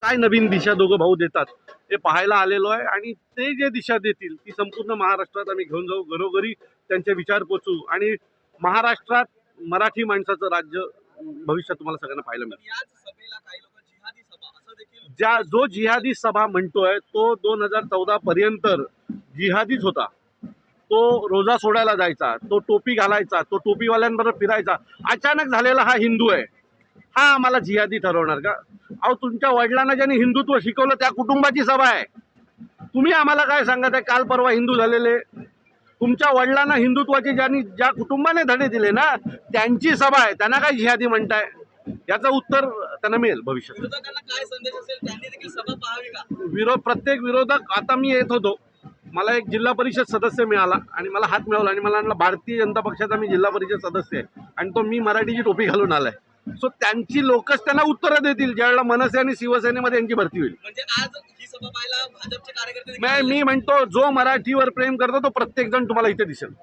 काय नवीन दिशा दोघं भाऊ देतात हे पाहायला आलेलो आहे आणि ते जे दिशा देतील ती संपूर्ण महाराष्ट्रात आम्ही घेऊन जाऊ, घरोघरी त्यांचे विचार पोचू आणि महाराष्ट्रात मराठी माणसाचं राज्य भविष्यात तुम्हाला सगळ्यांना पाहायला मिळेल. याच सभेला काही लोक जिहादी सभा असं देखील जो जिहादी सभा म्हणतोय तो 2014 पर्यंत जिहादीच होता. तो रोजा सोडायला जायचा, तो टोपी घालायचा, तो टोपीवाल्यांबरोबर फिरायचा. अचानक झालेला हा हिंदू आहे, हा आम्हाला जिहादी ठरवणार का? अहो, तुमच्या वडिलांना ज्यांनी हिंदुत्व शिकवलं त्या कुटुंबाची सभा आहे. तुम्ही आम्हाला काय सांगत आहे? काल परवा हिंदू झालेले तुमच्या वडिलांना हिंदुत्वाचे ज्या कुटुंबाने धडे दिले ना त्यांची सभा आहे. त्यांना काय जिहादी म्हणताय? याचं उत्तर त्यांना मिळेल भविष्यात. विरोधकांना काय संदेश असेल, त्यांनी देखील सभा पाहावी का? प्रत्येक विरोधक, आता मी येत होतो, मला एक जिल्हा परिषद सदस्य मिळाला आणि मला हात मिळवला आणि मला म्हणला भारतीय जनता पक्षाचा मी जिल्हा परिषद सदस्य आहे आणि तो मी मराठीची टोपी घालून आलाय. सो त्यांची लोकच त्यांना उत्तरं देतील ज्यावेळेला मनसे आणि शिवसेनेमध्ये यांची भरती होईल. म्हणजे आज ही सभा पाहायला भाजपचे कार्यकर्ते देखील मी म्हणतो जो मराठीवर प्रेम करतो तो प्रत्येक जण तुम्हाला इथे दिसेल.